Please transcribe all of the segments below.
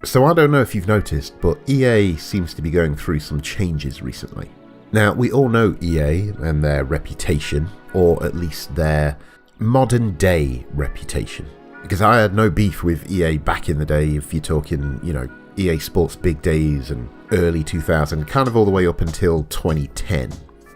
So I don't know if you've noticed, but EA seems to be going through some changes recently. Now, we all know EA and their reputation, or at least their modern day reputation. Because I had no beef with EA back in the day, if you're talking, EA Sports big days and early 2000, kind of all the way up until 2010.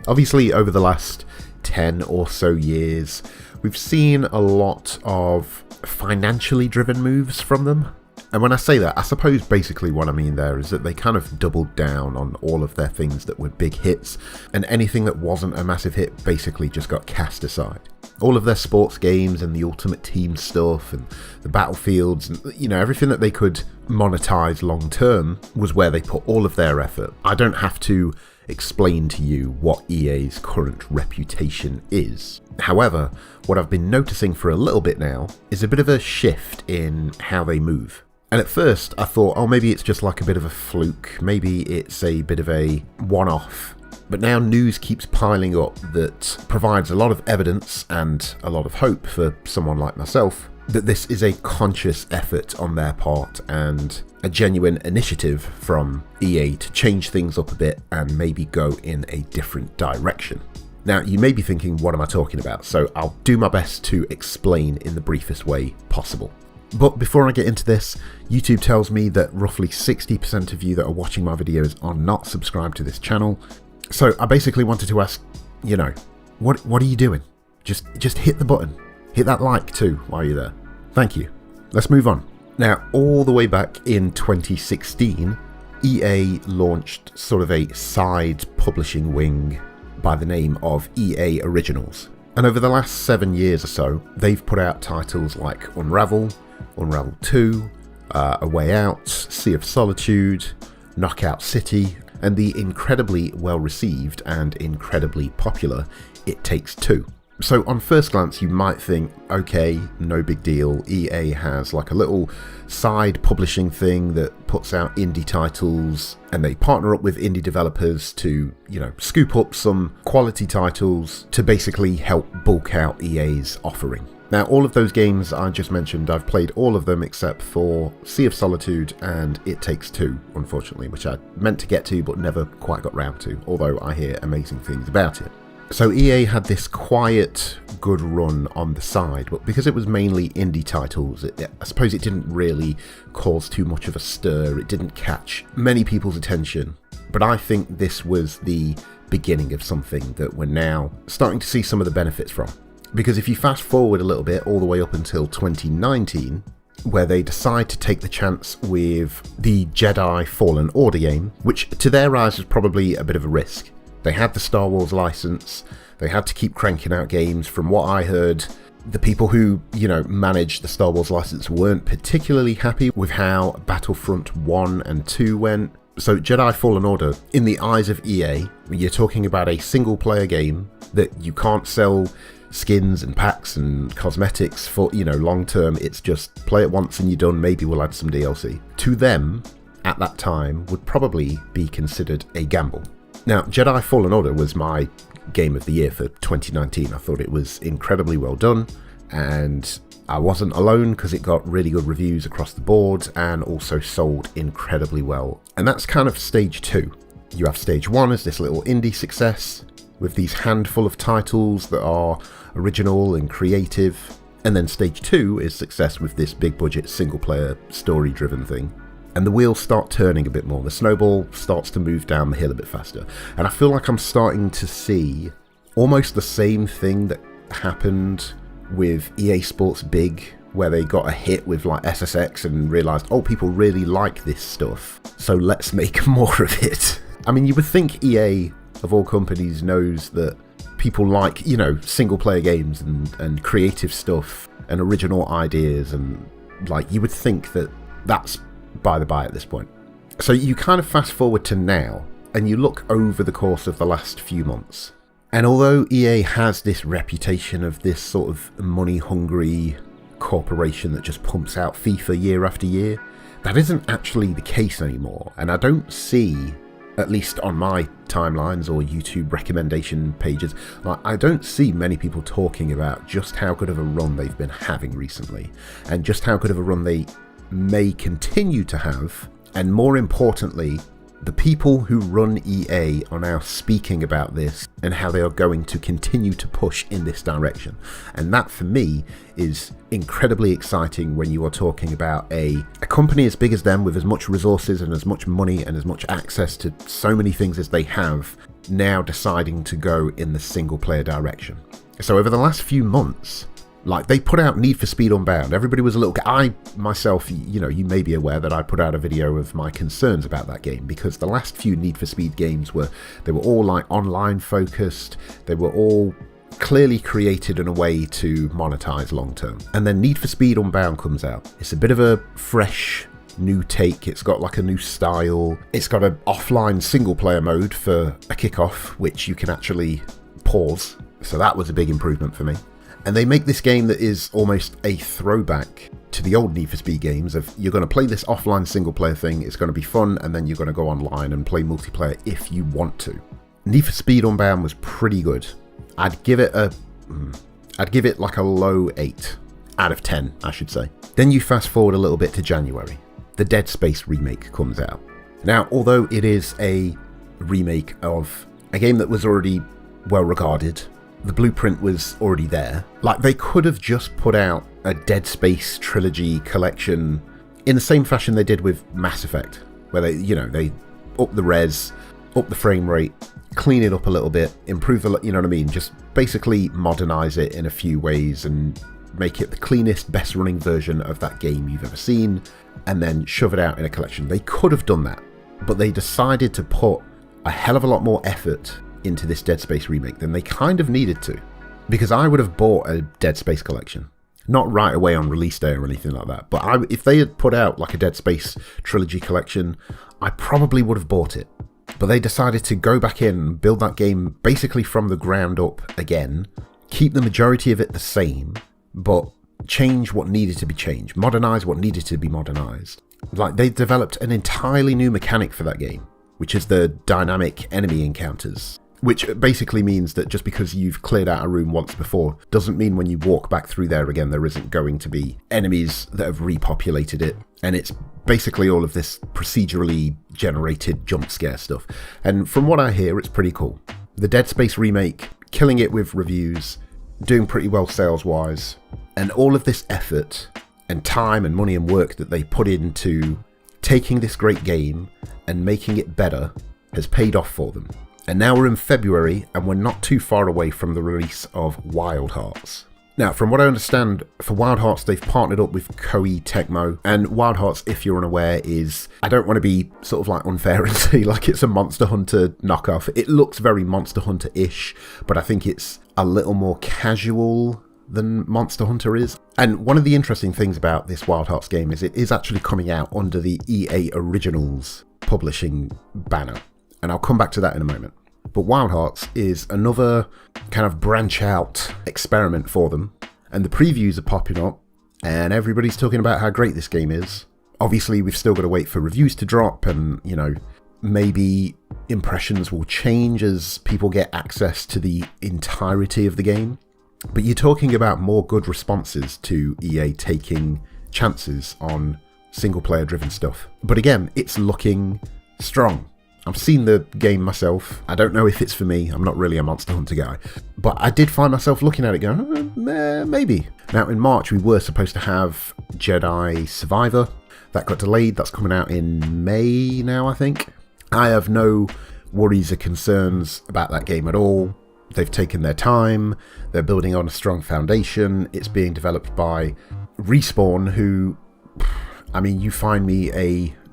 Obviously, over the last 10 or so years, we've seen a lot of financially driven moves from them. And when I say that, I suppose basically what I mean there is that they kind of doubled down on all of their things that were big hits, and anything that wasn't a massive hit basically just got cast aside. All of their sports games and the Ultimate Team stuff and the Battlefields and, everything that they could monetize long term was where they put all of their effort. I don't have to explain to you what EA's current reputation is. However, what I've been noticing for a little bit now is a bit of a shift in how they move. And at first I thought, maybe it's just like a bit of a fluke, maybe it's a bit of a one-off. But now news keeps piling up that provides a lot of evidence and a lot of hope for someone like myself that this is a conscious effort on their part and a genuine initiative from EA to change things up a bit and maybe go in a different direction. Now, you may be thinking, what am I talking about? So I'll do my best to explain in the briefest way possible. But before I get into this, YouTube tells me that roughly 60% of you that are watching my videos are not subscribed to this channel. So I basically wanted to ask, what are you doing? Just hit the button. Hit that like too while you're there. Thank you. Let's move on. Now, all the way back in 2016, EA launched sort of a side publishing wing by the name of EA Originals. And over the last 7 years or so, they've put out titles like Unravel, Unravel 2, A Way Out, Sea of Solitude, Knockout City, and the incredibly well-received and incredibly popular It Takes Two. So on first glance you might think, okay, no big deal, EA has like a little side publishing thing that puts out indie titles and they partner up with indie developers to, scoop up some quality titles to basically help bulk out EA's offering. Now, all of those games I just mentioned, I've played all of them except for Sea of Solitude and It Takes Two, unfortunately, which I meant to get to but never quite got round to, although I hear amazing things about it. So EA had this quiet, good run on the side, but because it was mainly indie titles, I suppose it didn't really cause too much of a stir, it didn't catch many people's attention. But I think this was the beginning of something that we're now starting to see some of the benefits from. Because if you fast forward a little bit, all the way up until 2019, where they decide to take the chance with the Jedi Fallen Order game, which to their eyes was probably a bit of a risk. They had the Star Wars license, they had to keep cranking out games. From what I heard, the people who, managed the Star Wars license weren't particularly happy with how Battlefront 1 and 2 went. So Jedi Fallen Order, in the eyes of EA, you're talking about a single player game that you can't sell skins and packs and cosmetics for, long term. It's just play it once and you're done, maybe we'll add some DLC. To them, at that time, would probably be considered a gamble. Now, Jedi Fallen Order was my game of the year for 2019. I thought it was incredibly well done, and I wasn't alone because it got really good reviews across the board and also sold incredibly well. And that's kind of stage 2. You have stage 1 as this little indie success with these handful of titles that are original and creative, and then stage 2 is success with this big budget single player story driven thing. And the wheels start turning a bit more, the snowball starts to move down the hill a bit faster. And I feel like I'm starting to see almost the same thing that happened with EA Sports Big, where they got a hit with like SSX and realised, people really like this stuff, so let's make more of it. I mean, you would think EA, of all companies, knows that people like, single player games and creative stuff and original ideas, and like you would think that that's by the by at this point. So you kind of fast forward to now and you look over the course of the last few months, and although EA has this reputation of this sort of money hungry corporation that just pumps out FIFA year after year, that isn't actually the case anymore. And I don't see, at least on my timelines or YouTube recommendation pages, I don't see many people talking about just how good of a run they've been having recently, and just how good of a run they may continue to have, and more importantly, the people who run EA are now speaking about this and how they are going to continue to push in this direction. And that for me is incredibly exciting when you are talking about a company as big as them, with as much resources and as much money and as much access to so many things as they have, now deciding to go in the single player direction. So over the last few months, like, they put out Need for Speed Unbound. Everybody was a little... I, myself, you know, you may be aware that I put out a video of my concerns about that game, because the last few Need for Speed games they were all, like, online focused. They were all clearly created in a way to monetize long term. And then Need for Speed Unbound comes out. It's a bit of a fresh new take. It's got, like, a new style. It's got an offline single player mode for a kickoff, which you can actually pause. So that was a big improvement for me. And they make this game that is almost a throwback to the old Need for Speed games of, you're going to play this offline single player thing, it's going to be fun, and then you're going to go online and play multiplayer if you want to. Need for Speed Unbound was pretty good. I'd give it like a low 8 out of 10, I should say. Then you fast forward a little bit to January. The Dead Space remake comes out. Now, although it is a remake of a game that was already well regarded, the blueprint was already there. Like, they could have just put out a Dead Space trilogy collection in the same fashion they did with Mass Effect, where they up the res, up the frame rate, clean it up a little bit, improve you know what I mean? Just basically modernize it in a few ways and make it the cleanest, best running version of that game you've ever seen, and then shove it out in a collection. They could have done that, but they decided to put a hell of a lot more effort into this Dead Space remake than they kind of needed to, because I would have bought a Dead Space collection, not right away on release day or anything like that, but if they had put out like a Dead Space trilogy collection, I probably would have bought it. But they decided to go back in and build that game basically from the ground up again, keep the majority of it the same, but change what needed to be changed, modernize what needed to be modernized. Like, they developed an entirely new mechanic for that game, which is the dynamic enemy encounters. Which basically means that just because you've cleared out a room once before doesn't mean when you walk back through there again there isn't going to be enemies that have repopulated it. And it's basically all of this procedurally generated jump scare stuff. And from what I hear, it's pretty cool. The Dead Space remake, killing it with reviews, doing pretty well sales-wise, and all of this effort and time and money and work that they put into taking this great game and making it better has paid off for them. And now we're in February, and we're not too far away from the release of Wild Hearts. Now, from what I understand, for Wild Hearts, they've partnered up with Koei Tecmo. And Wild Hearts, if you're unaware, is... I don't want to be sort of like unfair and say like it's a Monster Hunter knockoff. It looks very Monster Hunter-ish, but I think it's a little more casual than Monster Hunter is. And one of the interesting things about this Wild Hearts game is it is actually coming out under the EA Originals publishing banner. And I'll come back to that in a moment. But Wild Hearts is another kind of branch out experiment for them. And the previews are popping up, and everybody's talking about how great this game is. Obviously, we've still got to wait for reviews to drop, and, you know, maybe impressions will change as people get access to the entirety of the game. But you're talking about more good responses to EA taking chances on single player driven stuff. But again, it's looking strong. I've seen the game myself. I don't know if it's for me. I'm not really a Monster Hunter guy. But I did find myself looking at it going, maybe. Now, in March, we were supposed to have Jedi Survivor. That got delayed. That's coming out in May now, I think. I have no worries or concerns about that game at all. They've taken their time. They're building on a strong foundation. It's being developed by Respawn, who... I mean, you find me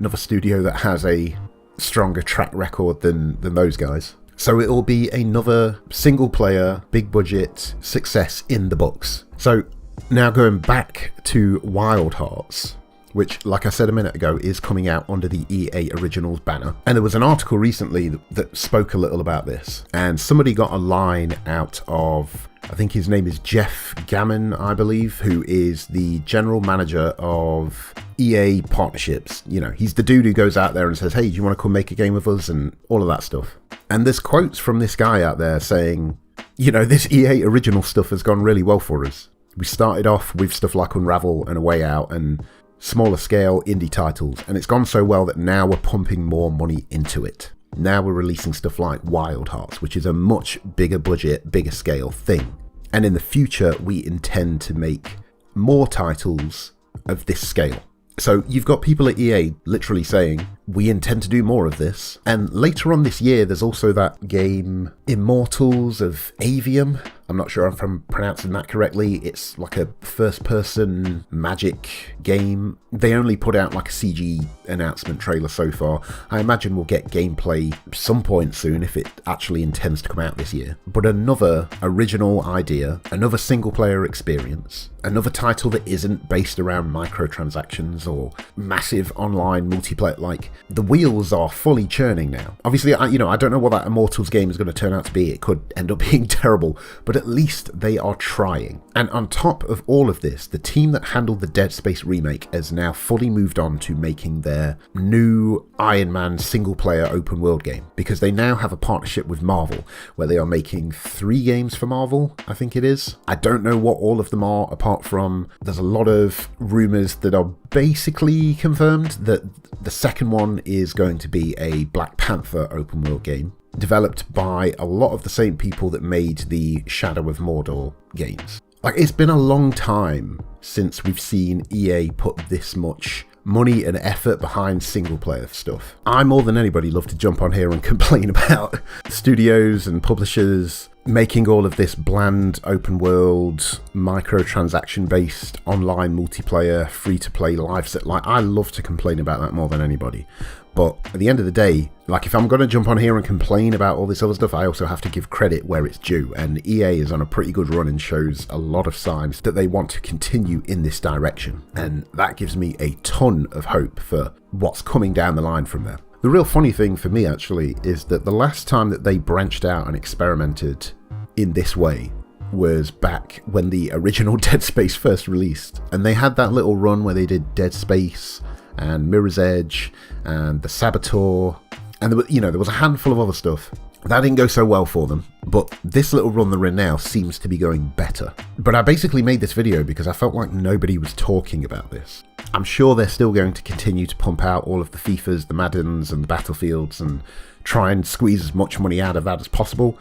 another studio that has a stronger track record than those guys. So it'll be another single player, big budget success in the books. So now going back to Wild Hearts, which, like I said a minute ago, is coming out under the EA Originals banner. And there was an article recently that spoke a little about this. And somebody got a line out of, I think his name is Jeff Gammon, I believe, who is the general manager of EA partnerships. You know, he's the dude who goes out there and says, hey, do you want to come make a game with us? And all of that stuff. And there's quotes from this guy out there saying, you know, this EA original stuff has gone really well for us. We started off with stuff like Unravel and A Way Out, and smaller scale indie titles, and it's gone so well that now we're pumping more money into it. Now we're releasing stuff like Wild Hearts, which is a much bigger budget, bigger scale thing. And in the future, we intend to make more titles of this scale. So you've got people at EA literally saying, we intend to do more of this. And later on this year, there's also that game Immortals of Avium. I'm not sure if I'm pronouncing that correctly. It's like a first-person magic game. They only put out like a CG announcement trailer so far. I imagine we'll get gameplay some point soon if it actually intends to come out this year. But another original idea, another single-player experience, another title that isn't based around microtransactions or massive online multiplayer. Like, the wheels are fully churning now. Obviously, I don't know what that Immortals game is going to turn out to be. It could end up being terrible, but at least they are trying. And on top of all of this, the team that handled the Dead Space remake has now fully moved on to making their new Iron Man single-player open-world game, because they now have a partnership with Marvel, where they are making 3 games for Marvel, I think it is. I don't know what all of them are, apart from there's a lot of rumours that are basically confirmed that the second one is going to be a Black Panther open-world game, developed by a lot of the same people that made the Shadow of Mordor games. Like, it's been a long time since we've seen EA put this much money and effort behind single player stuff. I, more than anybody, love to jump on here and complain about studios and publishers making all of this bland open world microtransaction based online multiplayer free to play live set. Like, I love to complain about that more than anybody. But at the end of the day, like, if I'm going to jump on here and complain about all this other stuff, I also have to give credit where it's due. And EA is on a pretty good run and shows a lot of signs that they want to continue in this direction. And that gives me a ton of hope for what's coming down the line from there. The real funny thing for me, actually, is that the last time that they branched out and experimented in this way was back when the original Dead Space first released. And they had that little run where they did Dead Space and Mirror's Edge and the Saboteur, and there was a handful of other stuff. That didn't go so well for them, but this little run they're in now seems to be going better. But I basically made this video because I felt like nobody was talking about this. I'm sure they're still going to continue to pump out all of the FIFAs, the Maddens and the Battlefields and try and squeeze as much money out of that as possible.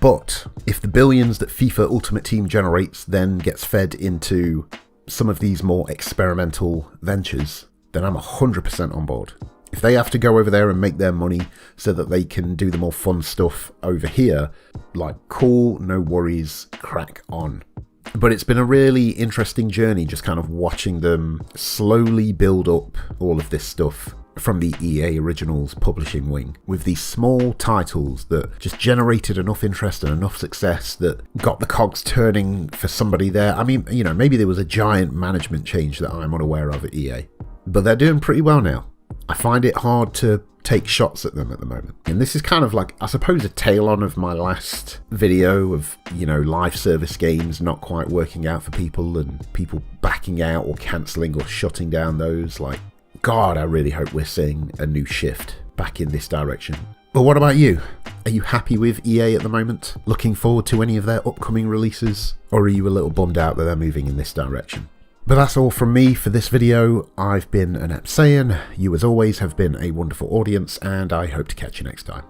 But if the billions that FIFA Ultimate Team generates then gets fed into some of these more experimental ventures, then I'm 100% on board. If they have to go over there and make their money so that they can do the more fun stuff over here, like, cool, no worries, crack on. But it's been a really interesting journey just kind of watching them slowly build up all of this stuff from the EA Originals publishing wing, with these small titles that just generated enough interest and enough success that got the cogs turning for somebody there. I mean, maybe there was a giant management change that I'm unaware of at EA, but they're doing pretty well now. I find it hard to take shots at them at the moment. And this is kind of like, I suppose, a tail on of my last video of, live service games not quite working out for people and people backing out or cancelling or shutting down those. Like, God, I really hope we're seeing a new shift back in this direction. But what about you? Are you happy with EA at the moment? Looking forward to any of their upcoming releases? Or are you a little bummed out that they're moving in this direction? But that's all from me for this video. I've been Anepsayan. You, as always, have been a wonderful audience, and I hope to catch you next time.